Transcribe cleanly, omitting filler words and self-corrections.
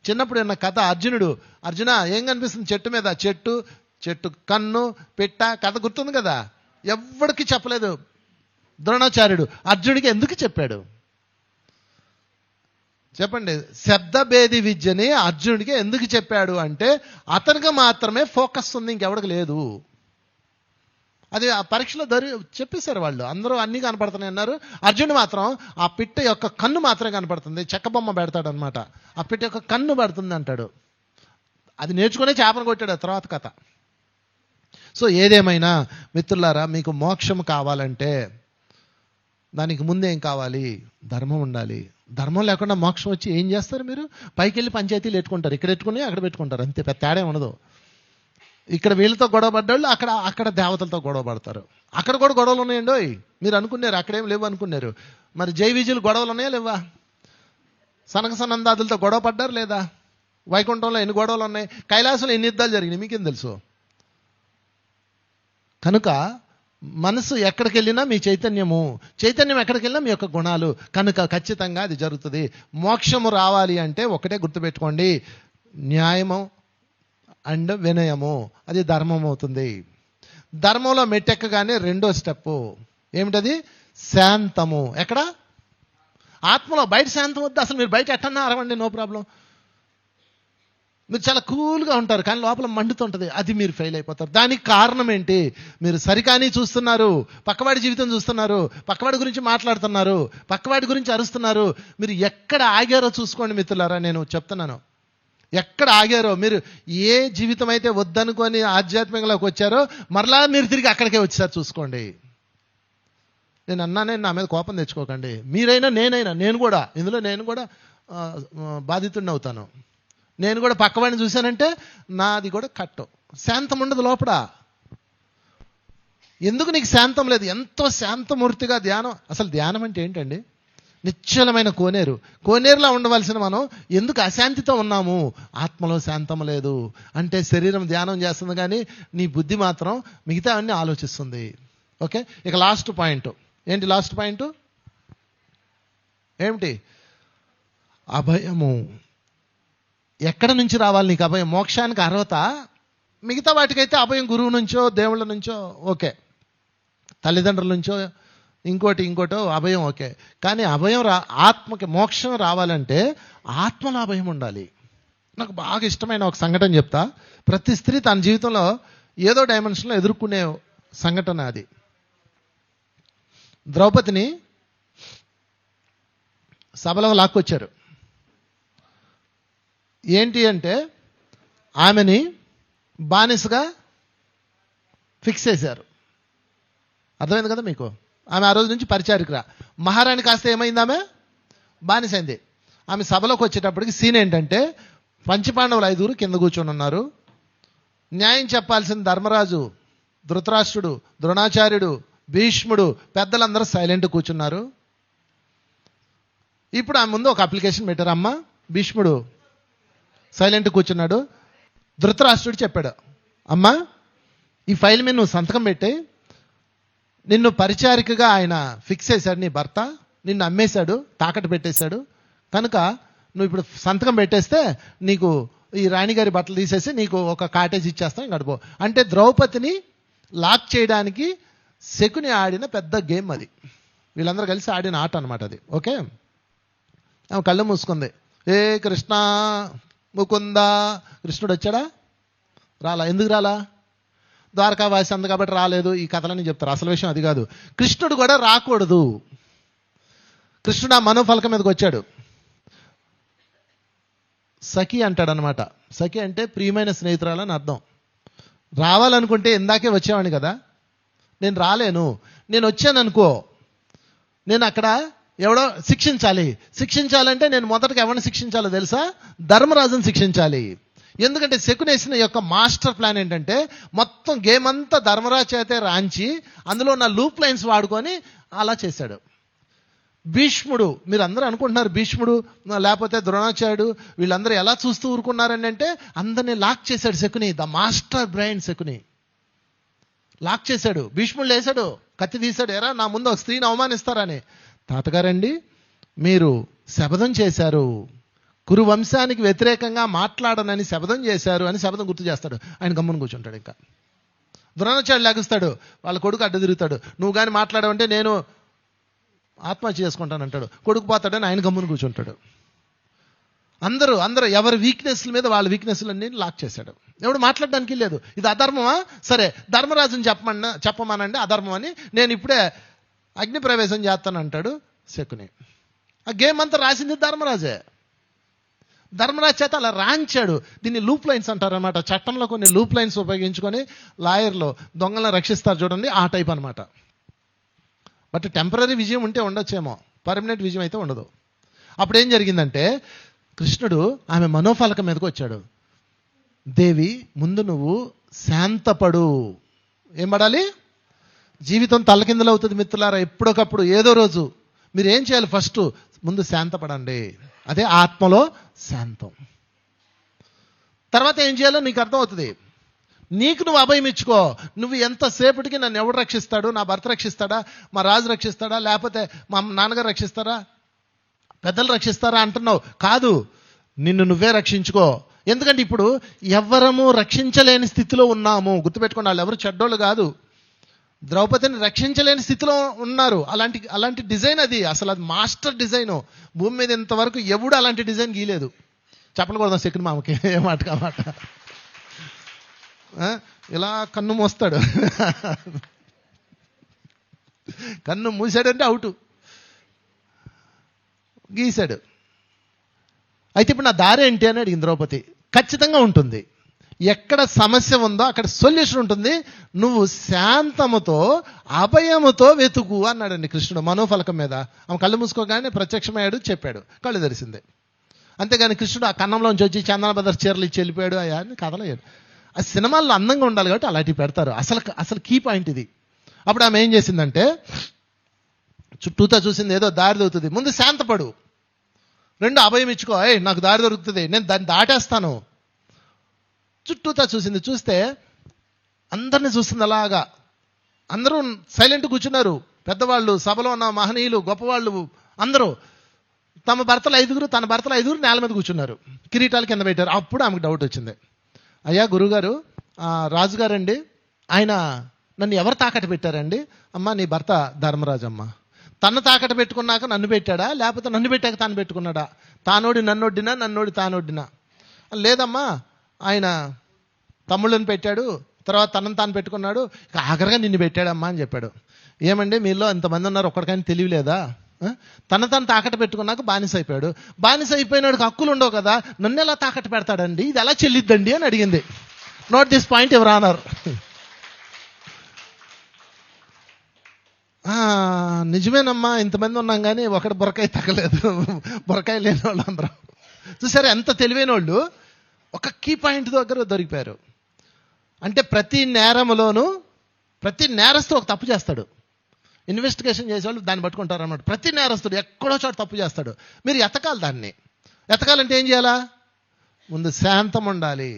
చిన్నప్పుడు ఉన్న కథ అర్జున ఏం కనిపిస్తుంది చెట్టు మీద? చెట్టు కన్ను పిట్ట కథ గుర్తుంది కదా. ఎవరికి చెప్పలేదు ద్రోణాచార్యుడు. అర్జునుడికి ఎందుకు చెప్పాడు చెప్పండి? శబ్దభేది విద్యని అర్జునుడికి ఎందుకు చెప్పాడు అంటే అతనికి మాత్రమే ఫోకస్ ఉంది, ఇంకెవడికి లేదు. అది ఆ పరీక్షలో చెప్పేశారు వాళ్ళు. అందరూ అన్నీ కనపడుతున్నాయి అన్నారు. అర్జునుడు మాత్రం ఆ పిట్ట యొక్క కన్ను మాత్రమే కనపడుతుంది. చెక్క బొమ్మ పెడతాడు అనమాట. ఆ పిట్ట యొక్క కన్ను పడుతుంది అంటాడు. అది నేర్చుకునే చేపను కొట్టాడు తర్వాత కథ. సో ఏదేమైనా మిత్రులారా, మీకు మోక్షం కావాలంటే దానికి ముందేం కావాలి? ధర్మం ఉండాలి. ధర్మం లేకుండా మోక్షం వచ్చి ఏం చేస్తారు? మీరు పైకి వెళ్ళి పంచాయతీలు పెట్టుకుంటారు, ఇక్కడ పెట్టుకుని అక్కడ పెట్టుకుంటారు, అంతే. పెద్ద తేడా ఉండదు. ఇక్కడ వీళ్ళతో గొడవ పడ్డవాళ్ళు అక్కడ దేవతలతో గొడవ పడతారు. అక్కడ కూడా గొడవలు ఉన్నాయండి. మీరు అనుకున్నారు అక్కడేం లేవు అనుకున్నారు. మరి జై విజయులు గొడవలు ఉన్నాయా లేవా? సనక సనందాదులతో గొడవ పడ్డారు లేదా? వైకుంఠంలో ఎన్ని గొడవలు ఉన్నాయి? కైలాసంలో ఎన్ని యుద్ధాలు జరిగినాయి మీకేం తెలుసు? కనుక మనసు ఎక్కడికి వెళ్ళినా మీ చైతన్యం ఎక్కడికి వెళ్ళినా మీ యొక్క గుణాలు. కనుక ఖచ్చితంగా అది జరుగుతుంది. మోక్షము రావాలి అంటే ఒకటే గుర్తుపెట్టుకోండి, న్యాయము అండ్ వినయము. అది ధర్మం అవుతుంది. ధర్మంలో మెట్టెక్కగానే రెండో స్టెప్ ఏమిటది? శాంతము. ఎక్కడ? ఆత్మలో. బయట శాంతం వద్దు అసలు. మీరు బయట ఎట్టన్నా అరవండి, నో ప్రాబ్లం. మీరు చాలా కూల్గా ఉంటారు, కానీ లోపల మండుతుంటుంది. అది మీరు ఫెయిల్ అయిపోతారు. దానికి కారణం ఏంటి? మీరు సరికాని చూస్తున్నారు, పక్కవాడి జీవితం చూస్తున్నారు, పక్కవాడి గురించి మాట్లాడుతున్నారు, పక్కవాడి గురించి అరుస్తున్నారు. మీరు ఎక్కడ ఆగారో చూసుకోండి మిత్రులారా. నేను చెప్తున్నాను, ఎక్కడ ఆగారో. మీరు ఏ జీవితం అయితే వద్దనుకొని ఆధ్యాత్మికంలోకి వచ్చారో మరలా మీరు తిరిగి అక్కడికే వచ్చారు చూసుకోండి. నేను అన్నానే, నా మీద కోపం తెచ్చుకోకండి. మీరైనా నేనైనా, నేను కూడా బాధితుడిని అవుతాను. నేను కూడా పక్కవాడిని చూశానంటే నాది కూడా కట్టు. శాంతం ఉండదు లోపల. ఎందుకు నీకు శాంతం లేదు? ఎంతో శాంతమూర్తిగా ధ్యానం. అసలు ధ్యానం అంటే ఏంటండి? నిశ్చలమైన కోనేరులా ఉండవలసిన మనం ఎందుకు అశాంతితో ఉన్నాము? ఆత్మలో శాంతం లేదు అంటే శరీరం ధ్యానం చేస్తుంది, కానీ నీ బుద్ధి మాత్రం మిగతా అన్నీ ఆలోచిస్తుంది. ఓకే, ఇక లాస్ట్ పాయింట్ ఏంటి? లాస్ట్ పాయింట్ ఏమిటి? అభయము. ఎక్కడ నుంచి రావాలి నీకు అభయం? మోక్షానికి అర్హత. మిగతా వాటికైతే అభయం గురువు నుంచో దేవుళ్ళ నుంచో ఓకే, తల్లిదండ్రుల నుంచో ఇంకోటో అభయం ఓకే. కానీ అభయం ఆత్మకి మోక్షం రావాలంటే ఆత్మలో అభయం ఉండాలి. నాకు బాగా ఇష్టమైన ఒక సంఘటన చెప్తా. ప్రతి స్త్రీ తన జీవితంలో ఏదో డైమెన్షన్లో ఎదుర్కొనే సంఘటన అది. ద్రౌపదిని సభలో లాక్కొచ్చారు. ఏంటి అంటే ఆమెని బానిసగా ఫిక్స్ చేశారు. అర్థమైంది కదా మీకు? ఆమె ఆ రోజు నుంచి పరిచారికరా. మహారాణి కాస్త ఏమైంది? ఆమె బానిసైంది. ఆమె సభలోకి వచ్చేటప్పటికి సీన్ ఏంటంటే పంచపాండవులు 5 కింద కూర్చొని ఉన్నారు. న్యాయం చెప్పాల్సిన ధర్మరాజు, ధృతరాష్ట్రుడు, ద్రోణాచార్యుడు, భీష్ముడు, పెద్దలందరూ సైలెంట్ కూర్చున్నారు. ఇప్పుడు ఆమె ముందు ఒక అప్లికేషన్ పెట్టారు. అమ్మ, భీష్ముడు సైలెంట్ కూర్చున్నాడు. ధృతరాష్ట్రుడు చెప్పాడు, అమ్మా ఈ ఫైల్ మీద నువ్వు సంతకం పెట్టి, నిన్ను పరిచారికగా ఆయన ఫిక్స్ చేశాడు, నీ భర్త నిన్ను అమ్మేశాడు, తాకట్టు పెట్టేశాడు. కనుక నువ్వు ఇప్పుడు సంతకం పెట్టేస్తే నీకు ఈ రాణిగారి బట్టలు తీసేసి నీకు ఒక కాటేజ్ ఇచ్చేస్తాం, గడిపో అంటే. ద్రౌపదిని లాక్ చేయడానికి శకుని ఆడిన పెద్ద గేమ్ అది. వీళ్ళందరూ కలిసి ఆడిన ఆట అనమాట అది. ఓకే, ఆమె కళ్ళు మూసుకుంది. ఏ కృష్ణ ముకుంద. కృష్ణుడు వచ్చాడా? రాలా. ఎందుకు రాలా? ద్వారకావాసి అంది కాబట్టి రాలేదు. ఈ కథలని చెప్తారు. అసలు విషయం అది కాదు. కృష్ణుడు కూడా రాకూడదు. కృష్ణుడు ఆ మనోఫలకం మీదకి వచ్చాడు. సఖి అంటాడనమాట. సఖి అంటే ప్రియమైన స్నేహితురాలని అర్థం. రావాలనుకుంటే ఇందాకే వచ్చేవాడిని కదా, నేను రాలేను. నేను వచ్చాను అనుకో, నేను అక్కడ ఎవడో శిక్షించాలంటే నేను మొదటగా ఎవరిని శిక్షించాలో తెలుసా? ధర్మరాజుని శిక్షించాలి. ఎందుకంటే శకునేసిన యొక్క మాస్టర్ ప్లాన్ ఏంటంటే మొత్తం గేమ్ అంతా ధర్మరాజు చేతే రాంచి అందులో ఉన్న లూప్ లైన్స్ వాడుకొని అలా చేశాడు. భీష్ముడు, మీరు అందరూ అనుకుంటున్నారు భీష్ముడు లేకపోతే ద్రోణాచార్యుడు వీళ్ళందరూ ఎలా చూస్తూ ఊరుకున్నారని అంటే అందరినీ లాక్ చేశాడు Shakuni. The master brain Shakuni lock చేశాడు. భీష్ముడు లేశాడు, కత్తి తీశాడు. ఎరా నా ముందు ఒక స్త్రీని అవమానిస్తారని. తాతగారండి మీరు శపథం చేశారు, కురు వంశానికి వ్యతిరేకంగా మాట్లాడనని శపథం చేశారు అని శపథం గుర్తు చేస్తాడు. ఆయన గమ్మున కూర్చుంటాడు. ఇంకా ద్రోణాచార్యుడు లేగుస్తాడు, వాళ్ళ కొడుకు అడ్డు తిరుగుతాడు. నువ్వు కానీ మాట్లాడవంటే నేను ఆత్మహత్య చేసుకుంటానంటాడు. కొడుకు పోతాడని ఆయన గమ్మున కూర్చుంటాడు. అందరూ ఎవరి వీక్నెస్ల మీద వాళ్ళ వీక్నెస్లన్నీ లాక్ చేశాడు. ఎవడు మాట్లాడడానికి లేదు. ఇది అధర్మమా? సరే ధర్మరాజుని చెప్పమానండి అధర్మం అని, నేను ఇప్పుడే అగ్ని ప్రవేశం చేస్తానంటాడు శకుని. ఆ గేమ్ అంతా రాసింది ధర్మరాజే. ధర్మరాజు చేత అలా రాంచాడు. దీన్ని లూప్ లైన్స్ అంటారు అనమాట. చట్టంలో కొన్ని లూప్ లైన్స్ ఉపయోగించుకొని లాయర్లు దొంగలను రక్షిస్తారు చూడండి, ఆ టైప్ అనమాట. బట్ టెంపరీ విజయం ఉంటే ఉండొచ్చేమో, పర్మనెంట్ విజయం అయితే ఉండదు. అప్పుడు ఏం జరిగిందంటే కృష్ణుడు ఆమె మనోఫలకం మీదకి వచ్చాడు. దేవి ముందు నువ్వు శాంతపడు. ఏం పడాలి? జీవితం తల్లకిందులవుతుంది మిత్రులారా. ఎప్పుడొకప్పుడు ఏదో రోజు మీరు ఏం చేయాలి? ఫస్ట్ ముందు శాంతపడండి. అదే ఆత్మలో శాంతం. తర్వాత ఏం చేయాలో నీకు అర్థమవుతుంది. నీకు నువ్వు అభయం ఇచ్చుకో. నువ్వు ఎంతసేపటికి నన్ను ఎవడు రక్షిస్తాడు? నా భర్త రక్షిస్తాడా? మా రాజు రక్షిస్తాడా? లేకపోతే మా నాన్నగారు రక్షిస్తారా? పెద్దలు రక్షిస్తారా అంటున్నావు. కాదు, నిన్ను నువ్వే రక్షించుకో. ఎందుకంటే ఇప్పుడు ఎవ్వరము రక్షించలేని స్థితిలో ఉన్నాము. గుర్తుపెట్టుకోండి, వాళ్ళు ఎవరు చెడ్డోళ్ళు కాదు. ద్రౌపదిని రక్షించలేని స్థితిలో ఉన్నారు. అలాంటి డిజైన్ అది. అసలు అది మాస్టర్ డిజైన్. భూమి మీద ఇంతవరకు ఎవడు అలాంటి డిజైన్ గీయలేదు. చెప్పకూడదు శకుని మామకి ఏ మాట కామాట. ఇలా కన్ను మోస్తాడు. కన్ను మూసాడంటే అవుట్, గీశాడు. అయితే ఇప్పుడు నా దారి ఏంటి అని అడిగింది ద్రౌపది. ఖచ్చితంగా ఉంటుంది. ఎక్కడ సమస్య ఉందో అక్కడ సొల్యూషన్ ఉంటుంది. నువ్వు శాంతముతో అభయముతో వెతుకు అన్నాడండి కృష్ణుడు మనోఫలకం మీద. ఆమె కళ్ళు మూసుకోగానే ప్రత్యక్షమయ్యాడు, చెప్పాడు, కళ్ళు తెరిసిందే. అంతేగాని కృష్ణుడు ఆ కన్నంలోంచి వచ్చి చందన బదర్ చీరలు ఇచ్చి వెళ్ళిపోయాడు అయ్యా అని కథలేడు. ఆ సినిమాల్లో అందంగా ఉండాలి కాబట్టి అలాంటివి పెడతారు. అసలు కీ పాయింట్ ఇది. అప్పుడు ఆమె ఏం చేసిందంటే చుట్టూతా చూసింది, ఏదో దారి దొరుకుతుంది, ముందు శాంతపడు, రెండు అభయం ఇచ్చుకో, నాకు దారి దొరుకుతుంది, నేను దాన్ని దాటేస్తాను. చుట్టూతా చూసింది. చూస్తే అందరినీ చూస్తుంది అలాగా. అందరూ సైలెంట్ కూర్చున్నారు. పెద్దవాళ్ళు, సభలో ఉన్న మహనీయులు, గొప్పవాళ్ళు అందరూ తన భర్తలు ఐదుగురు నేల మీద కూర్చున్నారు. కిరీటాలు కింద పెట్టారు. అప్పుడు ఆమెకు డౌట్ వచ్చింది. అయ్యా గురుగారు, రాజుగారండి, ఆయన నన్ను ఎవరు తాకట్టు పెట్టారండి? అమ్మ నీ భర్త ధర్మరాజు అమ్మ. తను తాకట్టు పెట్టుకున్నాక నన్ను పెట్టాడా, లేకపోతే నన్ను పెట్టాక తాను పెట్టుకున్నాడా? తానోడి నన్నొడ్డినా, నన్నోడి తానొడ్డినా? లేదమ్మా, ఆయన తమ్ముళ్ళని పెట్టాడు, తర్వాత తనను తాను పెట్టుకున్నాడు, ఆఖరిగా నిన్ను పెట్టాడమ్మా అని చెప్పాడు. ఏమండి మీలో ఎంతమంది ఉన్నారు, ఒక్కడికైనా తెలియలేదా? తను తాకట్టు పెట్టుకున్నాక బానిస అయిపోయాడు. బానిస అయిపోయినాడికి హక్కులు ఉండవు కదా, నన్ను ఎలా తాకట్టు పెడతాడండి? ఇది ఎలా చెల్లిద్దండి అని అడిగింది. నోట్ దిస్ పాయింట్ ఎవరు ఆనర్. నిజమేనమ్మా, ఇంతమంది ఉన్నాం కానీ ఒకటి బొరకాయ తగ్గలేదు. బొరకాయ లేని వాళ్ళు అందరూ చూసారు ఎంత తెలివైన వాళ్ళు. ఒక కీ పాయింట్ దగ్గర దొరికిపోయారు. అంటే ప్రతి నేరములోనూ ప్రతి నేరస్తుడు ఒక తప్పు చేస్తాడు. ఇన్వెస్టిగేషన్ చేసేవాళ్ళు దాన్ని పట్టుకుంటారు అన్నమాట. ప్రతి నేరస్తుడు ఎక్కడో చోట తప్పు చేస్తాడు. మీరు ఎతకాలి. దాన్ని ఎతకాలంటే ఏం చేయాలా? ముందు శాంతం ఉండాలి.